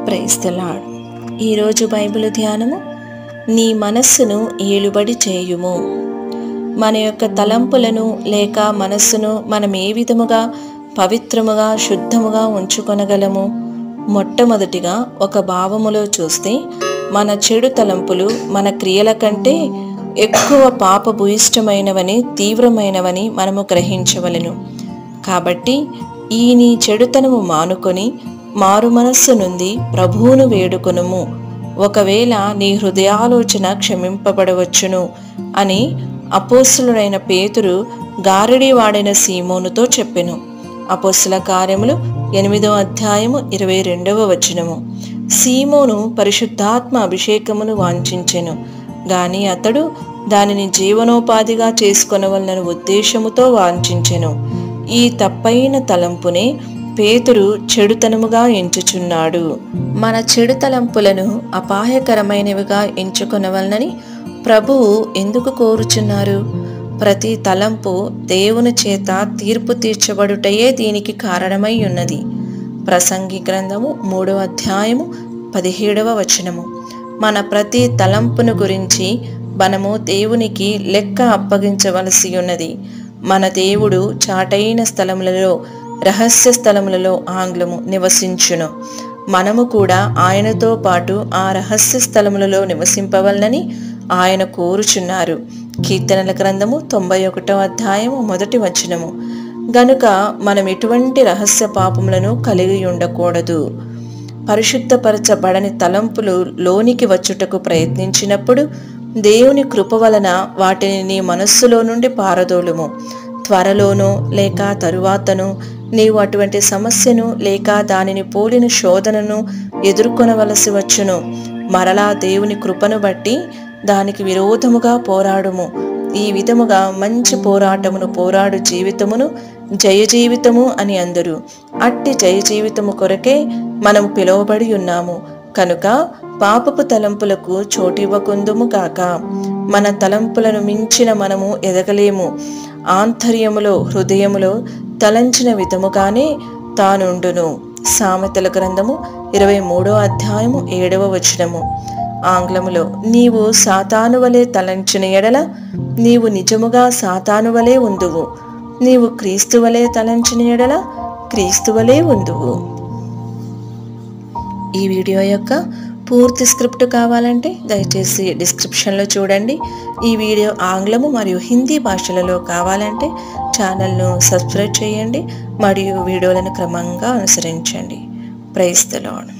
Praise the Lord. ఈరోజు Bible ధ్యానము, నీ మనస్సును ఏలుబడి చేయుము. మన యొక్క తలంపులను లేక మనస్సును మనం ఏ విధముగా పవిత్రముగా శుద్ధముగా ఉంచుకొనగలము? మొట్టమొదటిగా ఒక భావములో చూస్తే, మన చెడు తలంపులు మన క్రియల కంటే ఎక్కువ పాపభూయిష్టమైనవని తీవ్రమైనవని మనము గ్రహించవలెను. కాబట్టి ఈ నీ చెడుతనము మానుకొని మారు మనస్సు నుండి ప్రభువును వేడుకొనుము. ఒకవేళ నీ హృదయాలోచన క్షమింపబడవచ్చును అని అపోస్తలుడైన పేతురు గారడీ వాడిన సీమోనుతో చెప్పెను. అపోస్తల కార్యములు 8వ అధ్యాయము 22వ వచనము. సీమోను పరిశుద్ధాత్మ అభిషేకమును వాంఛించెను గాని అతడు దానిని జీవనోపాధిగా చేసుకొనవలన ఉద్దేశముతో వాంఛించెను. ఈ తప్పైన తలంపునే పేతురు చెడుతనముగా ఎంచుచున్నాడు. మన చెడు తలంపులను అపాయకరమైనవిగా ఎంచుకొనవలనని ప్రభువు ఎందుకు కోరుచున్నారు? ప్రతి తలంపు దేవుని చేత తీర్పు తీర్చబడుటయే దీనికి కారణమై ఉన్నది. ప్రసంగి గ్రంథము 3వ అధ్యాయము 17వ వచనము. మన ప్రతి తలంపును గురించి మనము దేవునికి లెక్క అప్పగించవలసి ఉన్నది. మన దేవుడు చాటైన స్థలములలో, రహస్య స్థలములలో ఆంగ్లము నివసించును. మనము కూడా ఆయనతో పాటు ఆ రహస్య స్థలములలో నివసింపవలనని ఆయన కోరుచున్నారు. కీర్తనల గ్రంథము 91వ అధ్యాయము 1వ వచనము. గనుక మనం ఎటువంటి రహస్య పాపములను కలిగి ఉండకూడదు. పరిశుద్ధపరచబడని తలంపులు లోనికి వచ్చుటకు ప్రయత్నించినప్పుడు దేవుని కృప వలన వాటిని నీ మనస్సులో నుండి పారదోలుము. త్వరలోనో లేక తరువాతను నీవు అటువంటి సమస్యను లేక దానిని పోలిన శోధనను ఎదుర్కొనవలసి వచ్చును. మరలా దేవుని కృపను బట్టి దానికి విరోధముగా పోరాడుము. ఈ విధముగా మంచి పోరాటమును పోరాడు జీవితమును జయ జీవితము అని అందరు. అట్టి జయ జీవితము కొరకే మనము పిలువబడి ఉన్నాము. కనుక పాపపు తలంపులకు చోటివ్వకుందుము గాక. మన తలంపులను మించిన మనము ఎదగలేము. ఆంతర్యములో హృదయములో తలంచిన విధముగానే తానుండును. సామెతల గ్రంథము 23వ అధ్యాయము 7వ వచనము. ఆంగ్లములో, నీవు సాతాను వలె తలంచిన ఎడల నీవు నిజముగా సాతాను వలె ఉందువు. నీవు క్రీస్తు వలె తలంచిన ఎడల క్రీస్తు వలె ఉందువు. ఈ వీడియో యొక్క పూర్తి స్క్రిప్ట్ కావాలంటే దయచేసి డిస్క్రిప్షన్లో చూడండి. ఈ వీడియో ఆంగ్లము మరియు హిందీ భాషలలో కావాలంటే ఛానల్ను సబ్స్క్రైబ్ చేయండి మరియు వీడియోలను క్రమంగా అనుసరించండి. Praise the lord.